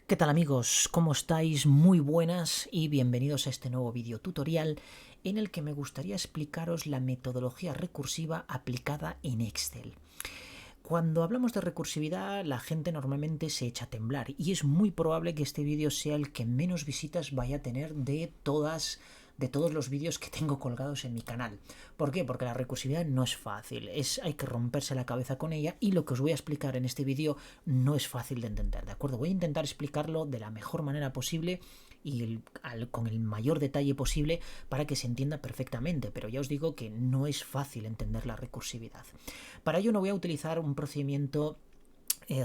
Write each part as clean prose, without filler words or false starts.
¿Qué tal amigos? ¿Cómo estáis? Muy buenas y bienvenidos a este nuevo vídeo tutorial en el que me gustaría explicaros la metodología recursiva aplicada en Excel. Cuando hablamos de recursividad, la gente normalmente se echa a temblar y es muy probable que este vídeo sea el que menos visitas vaya a tener de todos los vídeos que tengo colgados en mi canal. ¿Por qué? Porque la recursividad no es fácil, hay que romperse la cabeza con ella y lo que os voy a explicar en este vídeo no es fácil de entender, ¿de acuerdo? Voy a intentar explicarlo de la mejor manera posible y con el mayor detalle posible para que se entienda perfectamente, pero ya os digo que no es fácil entender la recursividad. Para ello no voy a utilizar un procedimiento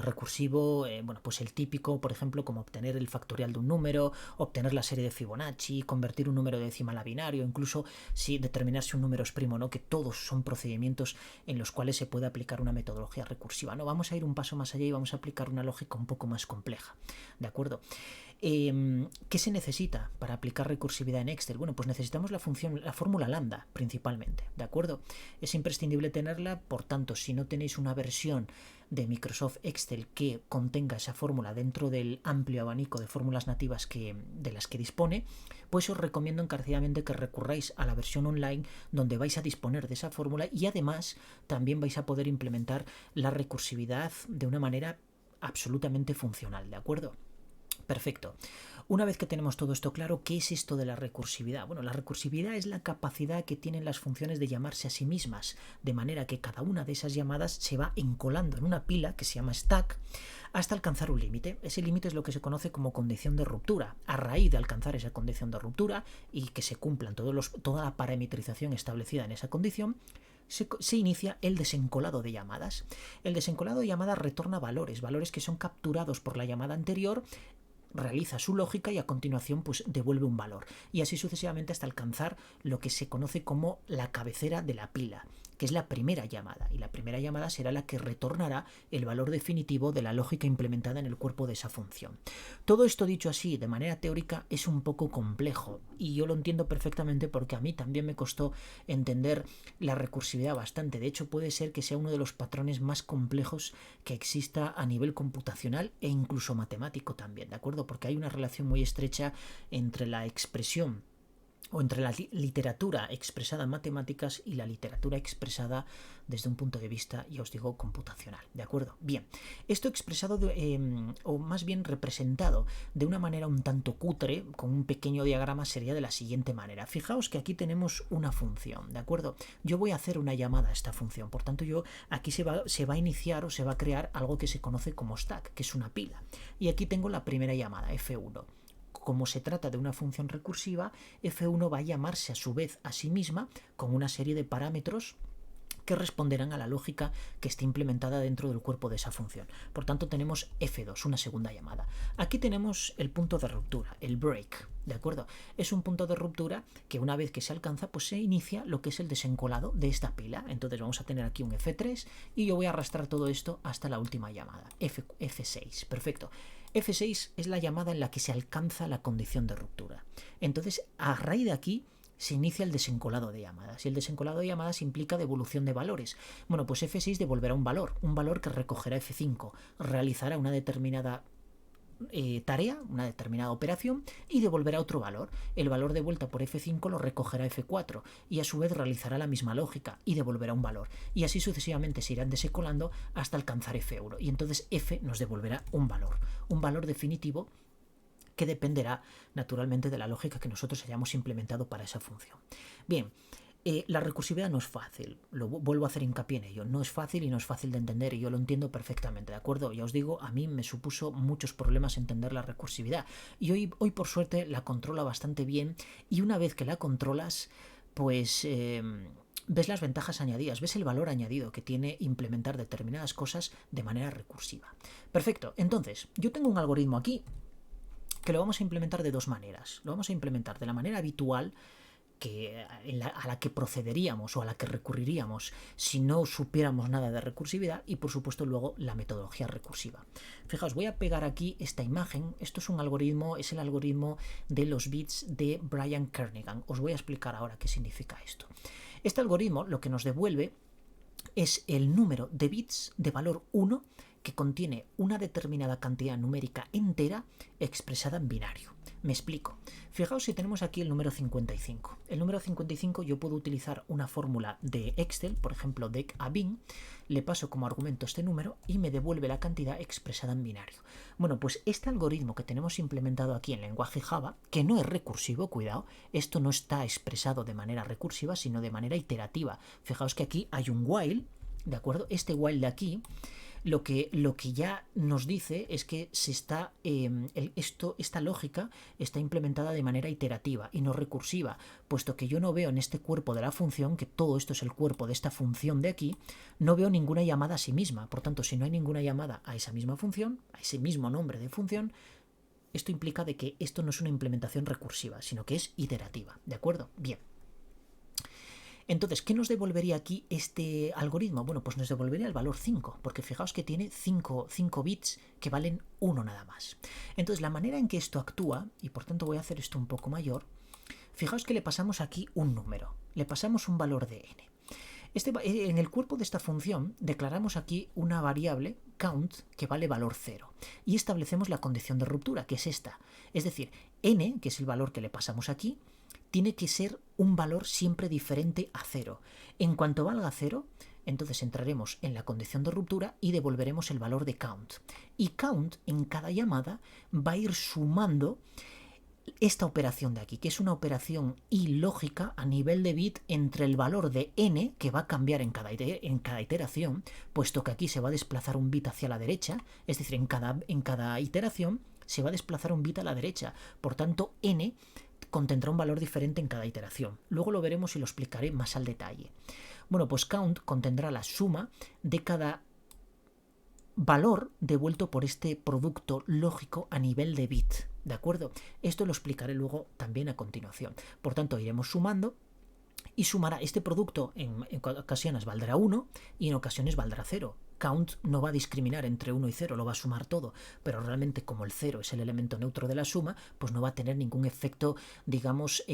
recursivo, pues el típico, por ejemplo, como obtener el factorial de un número, obtener la serie de Fibonacci, convertir un número decimal a binario, incluso si determinar si un número es primo o no, que todos son procedimientos en los cuales se puede aplicar una metodología recursiva. No, vamos a ir un paso más allá y vamos a aplicar una lógica un poco más compleja, ¿de acuerdo? ¿Qué se necesita para aplicar recursividad en Excel? Bueno, pues necesitamos la fórmula lambda principalmente, ¿de acuerdo? Es imprescindible tenerla, por tanto, si no tenéis una versión de Microsoft Excel que contenga esa fórmula dentro del amplio abanico de fórmulas nativas de las que dispone, pues os recomiendo encarecidamente que recurráis a la versión online donde vais a disponer de esa fórmula y además también vais a poder implementar la recursividad de una manera absolutamente funcional, ¿de acuerdo? Perfecto. Una vez que tenemos todo esto claro, ¿qué es esto de la recursividad? Bueno, la recursividad es la capacidad que tienen las funciones de llamarse a sí mismas, de manera que cada una de esas llamadas se va encolando en una pila que se llama stack hasta alcanzar un límite. Ese límite es lo que se conoce como condición de ruptura. A raíz de alcanzar esa condición de ruptura y que se cumplan toda la parametrización establecida en esa condición, se inicia el desencolado de llamadas. El desencolado de llamadas retorna valores que son capturados por la llamada anterior, realiza su lógica y a continuación pues devuelve un valor y así sucesivamente hasta alcanzar lo que se conoce como la cabecera de la pila, que es la primera llamada, y la primera llamada será la que retornará el valor definitivo de la lógica implementada en el cuerpo de esa función. Todo esto dicho así de manera teórica es un poco complejo y yo lo entiendo perfectamente porque a mí también me costó entender la recursividad bastante. De hecho, puede ser que sea uno de los patrones más complejos que exista a nivel computacional e incluso matemático también, ¿de acuerdo? Porque hay una relación muy estrecha entre la expresión o entre la literatura expresada en matemáticas y la literatura expresada desde un punto de vista, ya os digo, computacional, ¿de acuerdo? Bien, esto expresado, o más bien representado de una manera un tanto cutre, con un pequeño diagrama, sería de la siguiente manera. Fijaos que aquí tenemos una función, ¿de acuerdo? Yo voy a hacer una llamada a esta función, por tanto aquí se va a iniciar o se va a crear algo que se conoce como stack, que es una pila. Y aquí tengo la primera llamada, F1. Como se trata de una función recursiva, F1 va a llamarse a su vez a sí misma con una serie de parámetros que responderán a la lógica que esté implementada dentro del cuerpo de esa función. Por tanto, tenemos F2, una segunda llamada. Aquí tenemos el punto de ruptura, el break, ¿de acuerdo? Es un punto de ruptura que una vez que se alcanza, pues se inicia lo que es el desencolado de esta pila. Entonces vamos a tener aquí un F3 y yo voy a arrastrar todo esto hasta la última llamada, F6. Perfecto. F6 es la llamada en la que se alcanza la condición de ruptura. Entonces, a raíz de aquí, se inicia el desencolado de llamadas. Y el desencolado de llamadas implica devolución de valores. Bueno, pues F6 devolverá un valor que recogerá F5, realizará una determinada tarea, una determinada operación y devolverá otro valor. El valor devuelto por F5 lo recogerá F4 y a su vez realizará la misma lógica y devolverá un valor. Y así sucesivamente se irán desencolando hasta alcanzar F1. Y entonces F nos devolverá un valor definitivo que dependerá naturalmente de la lógica que nosotros hayamos implementado para esa función. Bien, la recursividad no es fácil, vuelvo a hacer hincapié en ello, no es fácil y no es fácil de entender y yo lo entiendo perfectamente, ¿de acuerdo? Ya os digo, a mí me supuso muchos problemas entender la recursividad y hoy por suerte la controla bastante bien y una vez que la controlas, pues ves las ventajas añadidas, ves el valor añadido que tiene implementar determinadas cosas de manera recursiva. Perfecto, entonces yo tengo un algoritmo aquí que lo vamos a implementar de dos maneras. Lo vamos a implementar de la manera habitual, a la que procederíamos o a la que recurriríamos si no supiéramos nada de recursividad, y por supuesto luego la metodología recursiva. Fijaos, voy a pegar aquí esta imagen. Esto es un algoritmo, es el algoritmo de los bits de Brian Kernighan. Os voy a explicar ahora qué significa esto. Este algoritmo lo que nos devuelve es el número de bits de valor 1 que contiene una determinada cantidad numérica entera expresada en binario. Me explico. Fijaos si tenemos aquí el número 55. El número 55 yo puedo utilizar una fórmula de Excel, por ejemplo dec a bin, le paso como argumento este número y me devuelve la cantidad expresada en binario. Bueno, pues este algoritmo que tenemos implementado aquí en lenguaje Java, que no es recursivo, cuidado, esto no está expresado de manera recursiva, sino de manera iterativa. Fijaos que aquí hay un while, ¿de acuerdo? Este while de aquí lo que ya nos dice es que esta lógica está implementada de manera iterativa y no recursiva, puesto que yo no veo en este cuerpo de la función, que todo esto es el cuerpo de esta función de aquí, no veo ninguna llamada a sí misma. Por tanto, si no hay ninguna llamada a esa misma función, a ese mismo nombre de función, esto implica de que esto no es una implementación recursiva, sino que es iterativa, ¿de acuerdo? Bien. Entonces, ¿qué nos devolvería aquí este algoritmo? Bueno, pues nos devolvería el valor 5, porque fijaos que tiene 5 bits que valen 1 nada más. Entonces, la manera en que esto actúa, y por tanto voy a hacer esto un poco mayor, fijaos que le pasamos aquí un número, le pasamos un valor de n. En el cuerpo de esta función declaramos aquí una variable count que vale valor 0 y establecemos la condición de ruptura, que es esta. Es decir, n, que es el valor que le pasamos aquí, tiene que ser un valor siempre diferente a 0. En cuanto valga 0, entonces entraremos en la condición de ruptura y devolveremos el valor de count. Y count en cada llamada va a ir sumando esta operación de aquí, que es una operación ilógica a nivel de bit entre el valor de n, que va a cambiar en cada iteración, puesto que aquí se va a desplazar un bit hacia la derecha, es decir, en cada iteración se va a desplazar un bit a la derecha. Por tanto, n contendrá un valor diferente en cada iteración. Luego lo veremos y lo explicaré más al detalle. Bueno, pues count contendrá la suma de cada valor devuelto por este producto lógico a nivel de bit, ¿de acuerdo? Esto lo explicaré luego también a continuación. Por tanto, iremos sumando y sumará este producto en ocasiones valdrá 1 y en ocasiones valdrá 0. Count no va a discriminar entre 1 y 0, lo va a sumar todo, pero realmente como el 0 es el elemento neutro de la suma, pues no va a tener ningún efecto, digamos,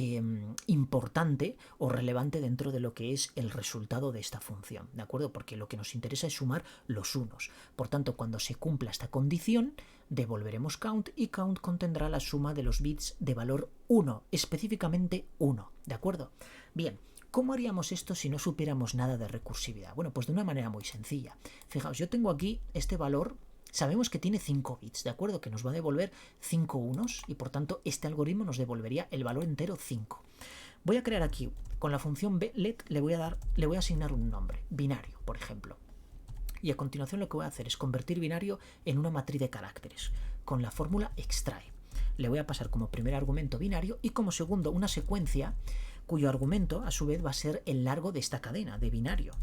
importante o relevante dentro de lo que es el resultado de esta función, ¿de acuerdo? Porque lo que nos interesa es sumar los unos. Por tanto, cuando se cumpla esta condición, devolveremos count y count contendrá la suma de los bits de valor 1, específicamente 1, ¿de acuerdo? Bien. ¿Cómo haríamos esto si no supiéramos nada de recursividad? Bueno, pues de una manera muy sencilla. Fijaos, yo tengo aquí este valor, sabemos que tiene 5 bits, ¿de acuerdo? Que nos va a devolver 5 unos y por tanto este algoritmo nos devolvería el valor entero 5. Voy a crear aquí, con la función let, le voy a asignar un nombre, binario, por ejemplo. Y a continuación lo que voy a hacer es convertir binario en una matriz de caracteres, con la fórmula extrae. Le voy a pasar como primer argumento binario y como segundo una secuencia cuyo argumento a su vez va a ser el largo de esta cadena de binario.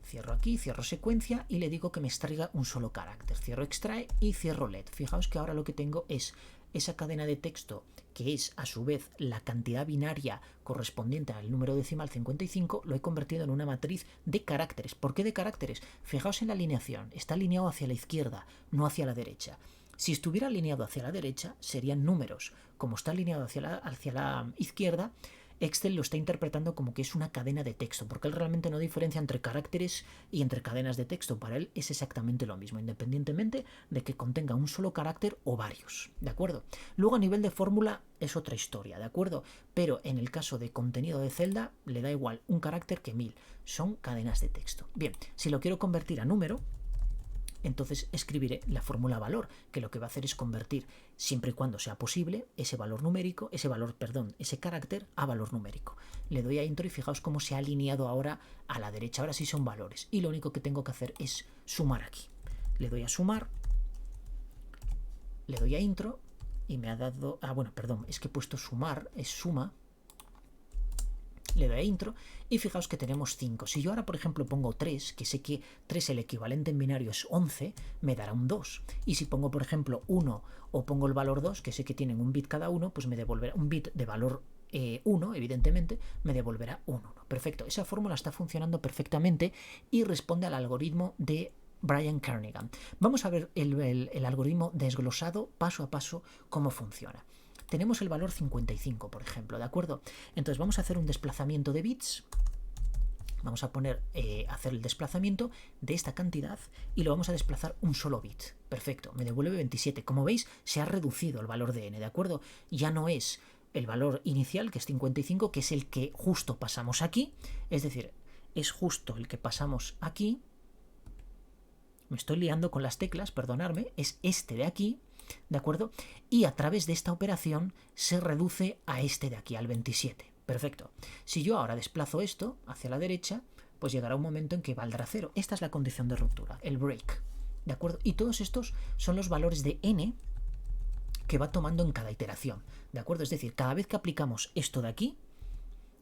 Cierro aquí, cierro secuencia y le digo que me extraiga un solo carácter. Cierro extrae y cierro let. Fijaos que ahora lo que tengo es esa cadena de texto que es a su vez la cantidad binaria correspondiente al número decimal 55, lo he convertido en una matriz de caracteres. ¿Por qué de caracteres? Fijaos en la alineación, está alineado hacia la izquierda, no hacia la derecha. Si estuviera alineado hacia la derecha, serían números. Como está alineado hacia la izquierda, Excel lo está interpretando como que es una cadena de texto, porque él realmente no diferencia entre caracteres y entre cadenas de texto. Para él es exactamente lo mismo, independientemente de que contenga un solo carácter o varios, ¿de acuerdo? Luego a nivel de fórmula es otra historia, ¿de acuerdo? Pero en el caso de contenido de celda, le da igual un carácter que 1000. Son cadenas de texto. Bien, si lo quiero convertir a número, entonces escribiré la fórmula valor, que lo que va a hacer es convertir, siempre y cuando sea posible, ese carácter a valor numérico. Le doy a intro y fijaos cómo se ha alineado ahora a la derecha. Ahora sí son valores. Y lo único que tengo que hacer es sumar aquí. Le doy a sumar, le doy a intro y me ha dado... es que he puesto sumar, es suma. Le doy a intro y fijaos que tenemos 5. Si yo ahora, por ejemplo, pongo 3, que sé que 3 el equivalente en binario es 11, me dará un 2. Y si pongo, por ejemplo, 1 o pongo el valor 2, que sé que tienen un bit cada uno, pues me devolverá un bit de valor 1, evidentemente, me devolverá un 1. Perfecto, esa fórmula está funcionando perfectamente y responde al algoritmo de Brian Kernighan. Vamos a ver el algoritmo desglosado paso a paso cómo funciona. Tenemos el valor 55, por ejemplo, ¿de acuerdo? Entonces vamos a hacer un desplazamiento de bits. Vamos a poner, hacer el desplazamiento de esta cantidad y lo vamos a desplazar un solo bit. Perfecto, me devuelve 27. Como veis, se ha reducido el valor de n, ¿de acuerdo? Ya no es el valor inicial, que es 55, que es el que justo pasamos aquí. Es decir, es justo el que pasamos aquí. Me estoy liando con las teclas, perdonadme. Es este de aquí, ¿de acuerdo? Y a través de esta operación se reduce a este de aquí, al 27. Perfecto. Si yo ahora desplazo esto hacia la derecha, pues llegará un momento en que valdrá 0. Esta es la condición de ruptura, el break. ¿De acuerdo? Y todos estos son los valores de n que va tomando en cada iteración. ¿De acuerdo? Es decir, cada vez que aplicamos esto de aquí,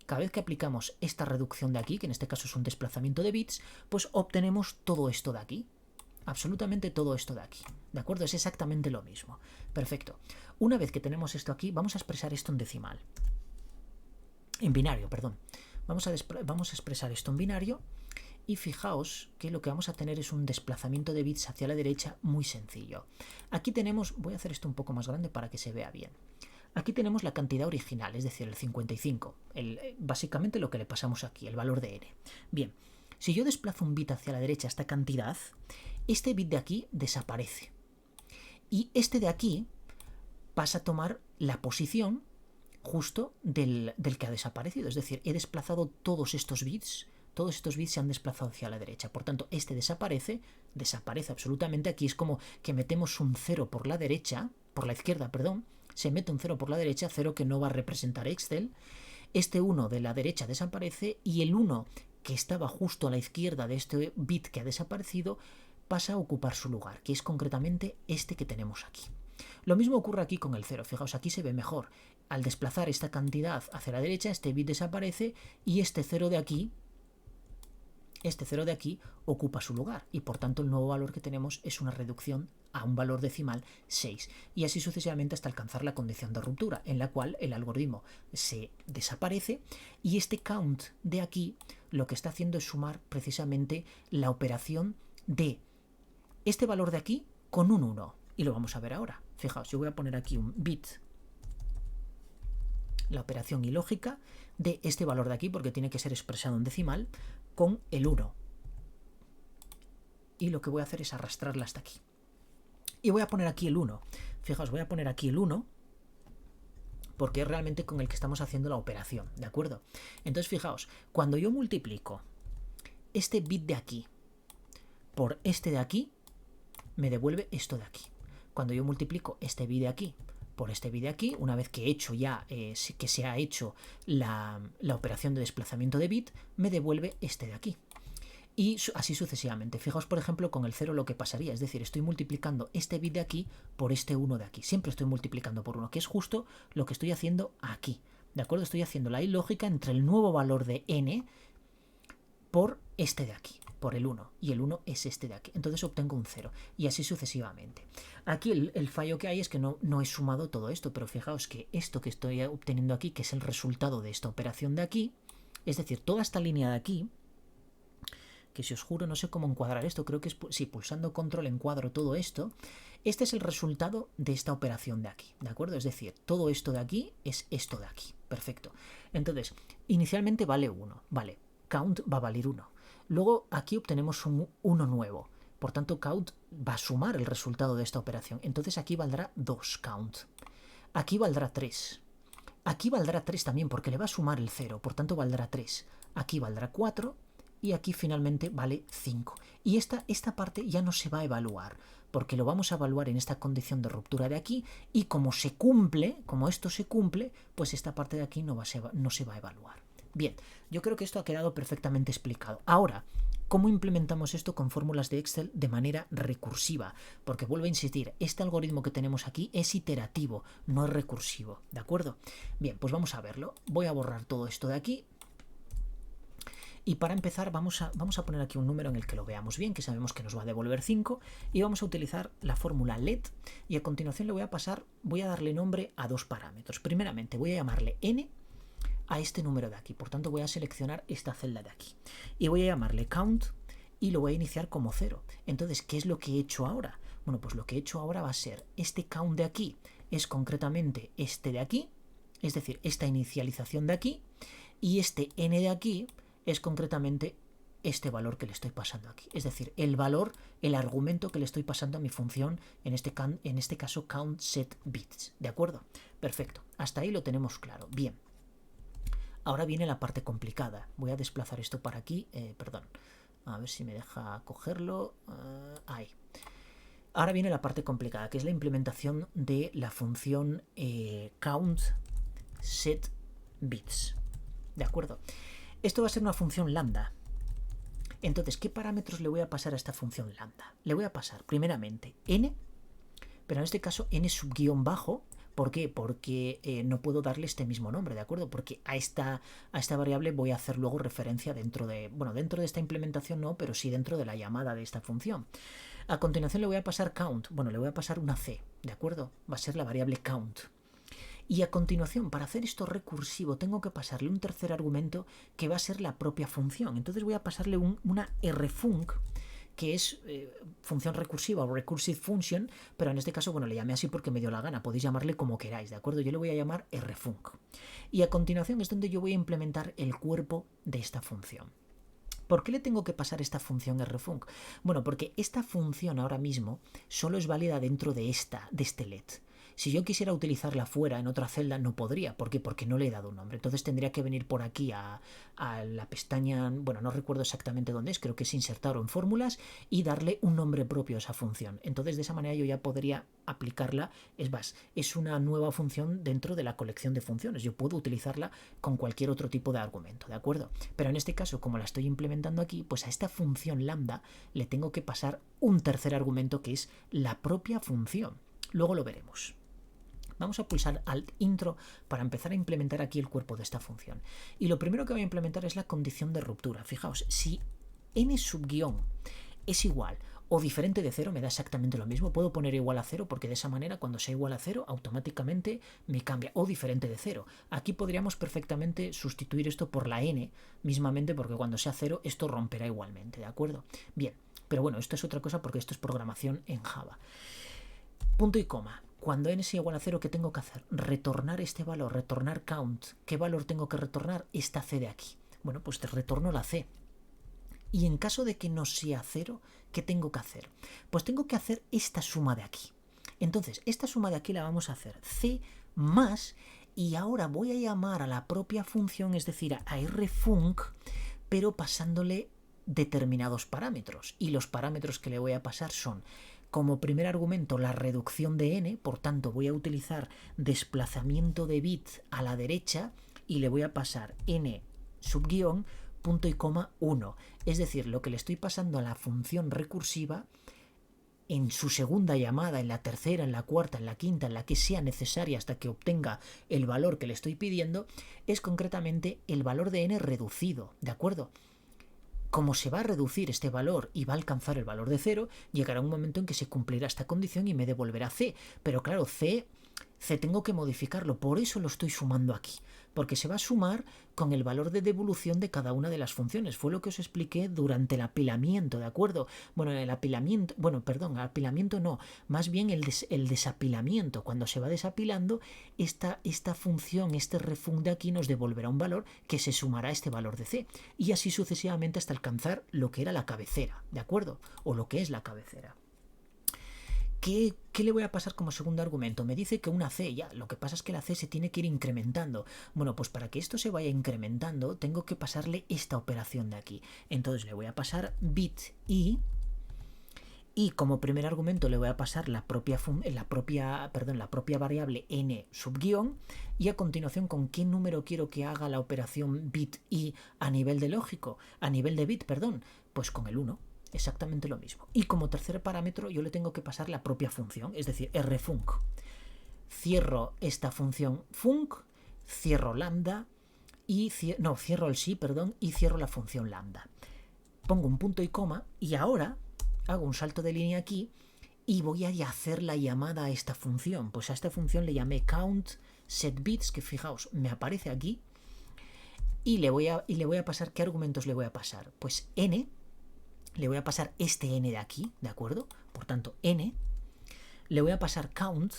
cada vez que aplicamos esta reducción de aquí, que en este caso es un desplazamiento de bits, pues obtenemos todo esto de aquí. Absolutamente todo esto de aquí. ¿De acuerdo? Es exactamente lo mismo. Perfecto. Una vez que tenemos esto aquí, vamos a expresar esto en decimal. En binario, perdón. Vamos a expresar esto en binario y fijaos que lo que vamos a tener es un desplazamiento de bits hacia la derecha muy sencillo. Aquí tenemos, voy a hacer esto un poco más grande para que se vea bien. Aquí tenemos la cantidad original, es decir, el 55. Básicamente lo que le pasamos aquí, el valor de n. Bien, si yo desplazo un bit hacia la derecha, esta cantidad, este bit de aquí desaparece. Y este de aquí pasa a tomar la posición justo del que ha desaparecido. Es decir, he desplazado todos estos bits se han desplazado hacia la derecha. Por tanto, este desaparece absolutamente. Aquí es como que metemos un 0 por la derecha, por la izquierda, perdón. Se mete un 0 por la derecha, 0 que no va a representar Excel. Este 1 de la derecha desaparece y el 1 que estaba justo a la izquierda de este bit que ha desaparecido pasa a ocupar su lugar, que es concretamente este que tenemos aquí. Lo mismo ocurre aquí con el 0. Fijaos, aquí se ve mejor. Al desplazar esta cantidad hacia la derecha, este bit desaparece y este 0 de aquí ocupa su lugar y por tanto el nuevo valor que tenemos es una reducción a un valor decimal 6 y así sucesivamente hasta alcanzar la condición de ruptura en la cual el algoritmo se desaparece y este count de aquí lo que está haciendo es sumar precisamente la operación de este valor de aquí con un 1 y lo vamos a ver ahora. Fijaos, yo voy a poner aquí un bit, la operación ilógica de este valor de aquí porque tiene que ser expresado en decimal con el 1 y lo que voy a hacer es arrastrarla hasta aquí y voy a poner aquí el 1. Fijaos, voy a poner aquí el 1 porque es realmente con el que estamos haciendo la operación, ¿de acuerdo? Entonces fijaos, cuando yo multiplico este bit de aquí por este de aquí, me devuelve esto de aquí. Cuando yo multiplico este bit de aquí por este bit de aquí, una vez que he hecho ya, que se ha hecho la operación de desplazamiento de bit, me devuelve este de aquí. Y así sucesivamente. Fijaos, por ejemplo, con el 0 lo que pasaría, es decir, estoy multiplicando este bit de aquí por este 1 de aquí. Siempre estoy multiplicando por 1, que es justo lo que estoy haciendo aquí. ¿De acuerdo? Estoy haciendo la ilógica entre el nuevo valor de n por este de aquí, por el 1, y el 1 es este de aquí. Entonces obtengo un 0, y así sucesivamente. Aquí el fallo que hay es que no he sumado todo esto, pero fijaos que esto que estoy obteniendo aquí, que es el resultado de esta operación de aquí, es decir, toda esta línea de aquí, que si os juro no sé cómo encuadrar esto, creo que es si pulsando control encuadro todo esto, este es el resultado de esta operación de aquí, ¿de acuerdo? Es decir, todo esto de aquí es esto de aquí, perfecto. Entonces, inicialmente vale 1, vale, count va a valer 1. Luego aquí obtenemos un 1 nuevo, por tanto count va a sumar el resultado de esta operación, entonces aquí valdrá 2 count, aquí valdrá 3, aquí valdrá 3 también porque le va a sumar el 0, por tanto valdrá 3, aquí valdrá 4 y aquí finalmente vale 5. Y esta parte ya no se va a evaluar, porque lo vamos a evaluar en esta condición de ruptura de aquí, y como se cumple, como esto se cumple, pues esta parte de aquí no se va a evaluar. Bien, yo creo que esto ha quedado perfectamente explicado. Ahora, ¿cómo implementamos esto con fórmulas de Excel de manera recursiva? Porque vuelvo a insistir, este algoritmo que tenemos aquí es iterativo, no es recursivo, ¿de acuerdo? Bien, pues vamos a verlo. Voy a borrar todo esto de aquí. Y para empezar vamos a poner aquí un número en el que lo veamos bien, que sabemos que nos va a devolver 5, y vamos a utilizar la fórmula let, y a continuación le voy a darle nombre a dos parámetros. Primeramente voy a llamarle n a este número de aquí, por tanto voy a seleccionar esta celda de aquí, y voy a llamarle count, y lo voy a iniciar como 0. Entonces, ¿qué es lo que he hecho ahora? Bueno, pues lo que he hecho ahora va a ser, este count de aquí es concretamente este de aquí, es decir, esta inicialización de aquí, y este n de aquí es concretamente este valor que le estoy pasando aquí. Es decir, el valor, el argumento que le estoy pasando a mi función, en este caso countSetBits. ¿De acuerdo? Perfecto. Hasta ahí lo tenemos claro. Bien. Ahora viene la parte complicada. Voy a desplazar esto para aquí. Perdón. A ver si me deja cogerlo. Ahí. Ahora viene la parte complicada, que es la implementación de la función countSetBits. ¿De acuerdo? Esto va a ser una función lambda. Entonces, ¿qué parámetros le voy a pasar a esta función lambda? Le voy a pasar, primeramente, n, pero en este caso n subguión bajo. ¿Por qué? Porque no puedo darle este mismo nombre, ¿de acuerdo? Porque a esta variable voy a hacer luego referencia dentro de esta implementación no, pero sí dentro de la llamada de esta función. A continuación le voy a pasar count, le voy a pasar una c, ¿de acuerdo? Va a ser la variable count. Y a continuación, para hacer esto recursivo, tengo que pasarle un tercer argumento que va a ser la propia función. Entonces voy a pasarle una rfunc, que es función recursiva o recursive function, pero en este caso, le llamé así porque me dio la gana. Podéis llamarle como queráis, ¿de acuerdo? Yo le voy a llamar rfunc. Y a continuación es donde yo voy a implementar el cuerpo de esta función. ¿Por qué le tengo que pasar esta función rfunc? Bueno, porque esta función ahora mismo solo es válida dentro de este LED. Si yo quisiera utilizarla fuera en otra celda no podría. ¿Por qué? Porque no le he dado un nombre. Entonces tendría que venir por aquí a la pestaña, no recuerdo exactamente dónde es, creo que es insertar o en fórmulas y darle un nombre propio a esa función. Entonces de esa manera yo ya podría aplicarla. Es más, es una nueva función dentro de la colección de funciones. Yo puedo utilizarla con cualquier otro tipo de argumento, ¿de acuerdo? Pero en este caso, como la estoy implementando aquí, pues a esta función lambda le tengo que pasar un tercer argumento que es la propia función. Luego lo veremos. Vamos a pulsar Alt Intro para empezar a implementar aquí el cuerpo de esta función. Y lo primero que voy a implementar es la condición de ruptura. Fijaos, si n subguión es igual o diferente de 0, me da exactamente lo mismo. Puedo poner igual a 0 porque de esa manera cuando sea igual a 0 automáticamente me cambia. O diferente de 0. Aquí podríamos perfectamente sustituir esto por la n mismamente porque cuando sea 0 esto romperá igualmente, ¿de acuerdo? Bien, pero esto es otra cosa porque esto es programación en Java. Punto y coma. Cuando n sea igual a 0, ¿qué tengo que hacer? Retornar este valor, retornar count. ¿Qué valor tengo que retornar? Esta c de aquí. Pues te retorno la c. Y en caso de que no sea 0, ¿qué tengo que hacer? Pues tengo que hacer esta suma de aquí. Entonces, esta suma de aquí la vamos a hacer c más, y ahora voy a llamar a la propia función, es decir, a rfunc, pero pasándole determinados parámetros. Y los parámetros que le voy a pasar son, como primer argumento, la reducción de n, por tanto voy a utilizar desplazamiento de bit a la derecha y le voy a pasar n subguión punto y coma 1. Es decir, lo que le estoy pasando a la función recursiva en su segunda llamada, en la tercera, en la cuarta, en la quinta, en la que sea necesaria hasta que obtenga el valor que le estoy pidiendo, es concretamente el valor de n reducido, ¿de acuerdo? Como se va a reducir este valor y va a alcanzar el valor de 0, llegará un momento en que se cumplirá esta condición y me devolverá c. Pero claro, c tengo que modificarlo, por eso lo estoy sumando aquí. Porque se va a sumar con el valor de devolución de cada una de las funciones. Fue lo que os expliqué durante el apilamiento, ¿de acuerdo? El apilamiento, apilamiento no, más bien el desapilamiento. Cuando se va desapilando, esta función, este rfunc de aquí nos devolverá un valor que se sumará a este valor de c. Y así sucesivamente hasta alcanzar lo que era la cabecera, ¿de acuerdo? O lo que es la cabecera. ¿Qué le voy a pasar como segundo argumento? Me dice que una c, ya, lo que pasa es que la c se tiene que ir incrementando. Pues para que esto se vaya incrementando, tengo que pasarle esta operación de aquí. Entonces le voy a pasar bit y como primer argumento le voy a pasar la propia variable n subguión, y a continuación con qué número quiero que haga la operación bit y a nivel de bit, pues con el 1. Exactamente lo mismo. Y como tercer parámetro yo le tengo que pasar la propia función, es decir, rfunc. Cierro esta función func, cierro lambda y cierro el sí, y cierro la función lambda. Pongo un punto y coma y ahora hago un salto de línea aquí y voy a hacer la llamada a esta función. Pues a esta función le llamé countSetBits, que fijaos, me aparece aquí, y le voy a pasar, ¿qué argumentos le voy a pasar? Pues n. Le voy a pasar este n de aquí, ¿de acuerdo? Por tanto, n. Le voy a pasar count.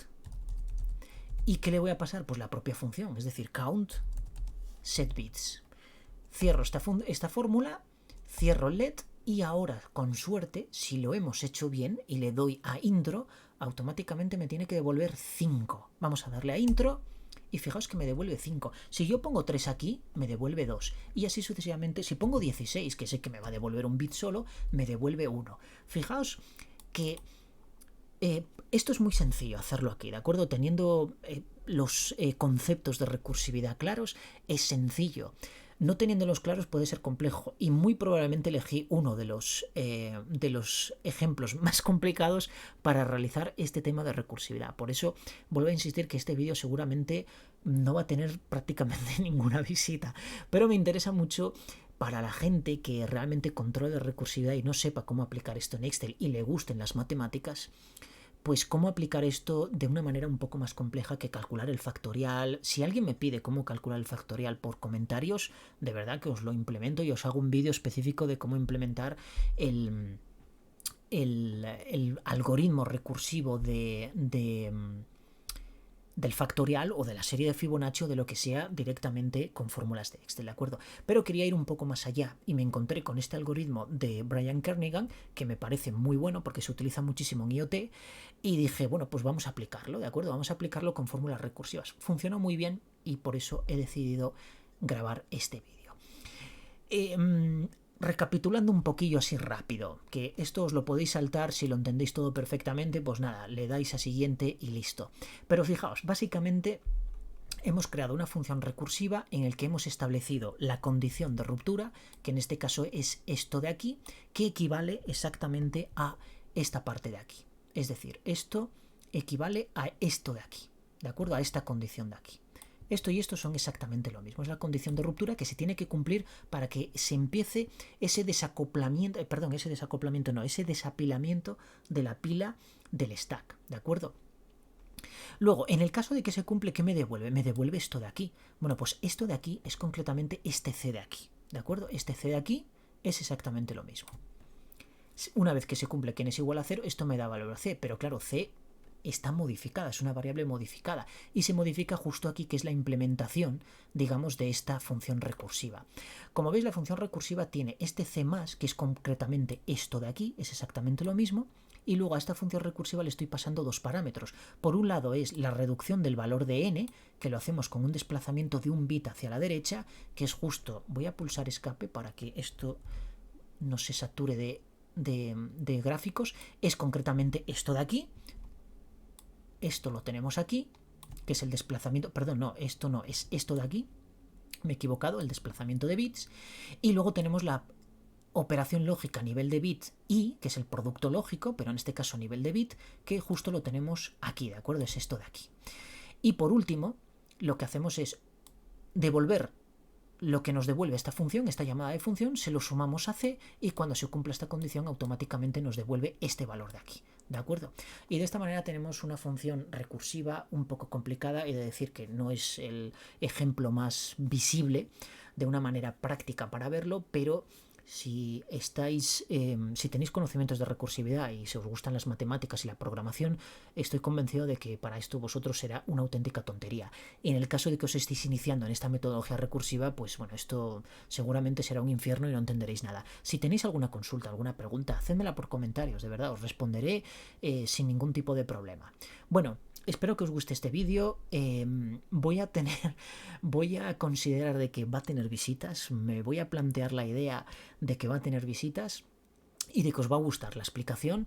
¿Y qué le voy a pasar? Pues la propia función, es decir, countSetBits. cierro esta fórmula, cierro el LED y ahora, con suerte, si lo hemos hecho bien y le doy a intro, automáticamente me tiene que devolver 5. Vamos a darle a intro y fijaos que me devuelve 5. Si yo pongo 3 aquí, me devuelve 2. Y así sucesivamente. Si pongo 16, que sé que me va a devolver un bit solo, me devuelve 1. Fijaos que esto es muy sencillo hacerlo aquí, ¿de acuerdo? Teniendo los conceptos de recursividad claros, es sencillo. No teniéndolos claros puede ser complejo y muy probablemente elegí uno de los ejemplos más complicados para realizar este tema de recursividad. Por eso vuelvo a insistir que este vídeo seguramente no va a tener prácticamente ninguna visita, pero me interesa mucho para la gente que realmente controle recursividad y no sepa cómo aplicar esto en Excel y le gusten las matemáticas, pues cómo aplicar esto de una manera un poco más compleja que calcular el factorial. Si alguien me pide cómo calcular el factorial por comentarios, de verdad que os lo implemento y os hago un vídeo específico de cómo implementar el algoritmo recursivo del factorial o de la serie de Fibonacci o de lo que sea directamente con fórmulas de Excel, ¿de acuerdo? Pero quería ir un poco más allá y me encontré con este algoritmo de Brian Kernighan que me parece muy bueno porque se utiliza muchísimo en IoT y dije, bueno, pues vamos a aplicarlo, ¿de acuerdo? Vamos a aplicarlo con fórmulas recursivas. Funcionó muy bien y por eso he decidido grabar este vídeo. Recapitulando un poquillo así rápido, que esto os lo podéis saltar si lo entendéis todo perfectamente, pues nada, le dais a siguiente y listo. Pero fijaos, básicamente hemos creado una función recursiva en el que hemos establecido la condición de ruptura, que en este caso es esto de aquí, que equivale exactamente a esta parte de aquí. Es decir, esto equivale a esto de aquí, ¿de acuerdo? A esta condición de aquí. Esto y esto son exactamente lo mismo. Es la condición de ruptura que se tiene que cumplir para que se empiece ese desacoplamiento, ese desapilamiento de la pila del stack, ¿de acuerdo? Luego, en el caso de que se cumple, ¿qué me devuelve? Me devuelve esto de aquí. Bueno, pues esto de aquí es concretamente este C de aquí, ¿de acuerdo? Este C de aquí es exactamente lo mismo. Una vez que se cumple que n es igual a 0, esto me da valor a C, pero claro, C está modificada, es una variable modificada y se modifica justo aquí, que es la implementación, digamos, de esta función recursiva. Como veis, la función recursiva tiene este C+, que es concretamente esto de aquí, es exactamente lo mismo, y luego a esta función recursiva le estoy pasando dos parámetros. Por un lado es la reducción del valor de n, que lo hacemos con un desplazamiento de un bit hacia la derecha, que es justo, voy a pulsar escape para que esto no se sature de gráficos, es concretamente esto de aquí. Esto lo tenemos aquí, que es el desplazamiento, perdón, no, esto no, es esto de aquí, me he equivocado, el desplazamiento de bits, y luego tenemos la operación lógica a nivel de bit y, que es el producto lógico, pero en este caso a nivel de bit, que justo lo tenemos aquí, ¿de acuerdo? Es esto de aquí. Y por último, lo que hacemos es devolver lo que nos devuelve esta función, esta llamada de función, se lo sumamos a C y cuando se cumpla esta condición automáticamente nos devuelve este valor de aquí, ¿de acuerdo? Y de esta manera tenemos una función recursiva un poco complicada, y de decir que no es el ejemplo más visible de una manera práctica para verlo, pero si tenéis conocimientos de recursividad y si os gustan las matemáticas y la programación, estoy convencido de que para esto vosotros será una auténtica tontería. Y en el caso de que os estéis iniciando en esta metodología recursiva, pues bueno, esto seguramente será un infierno y no entenderéis nada. Si tenéis alguna consulta, alguna pregunta, hacedmela por comentarios, de verdad, os responderé sin ningún tipo de problema. Bueno, espero que os guste este vídeo. Voy a considerar de que va a tener visitas. Me voy a plantear la idea de que va a tener visitas y de que os va a gustar la explicación.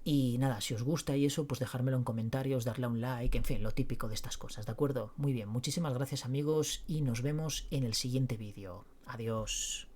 Y nada, si os gusta y eso, pues dejármelo en comentarios, darle a un like, en fin, lo típico de estas cosas, ¿de acuerdo? Muy bien, muchísimas gracias amigos y nos vemos en el siguiente vídeo. Adiós.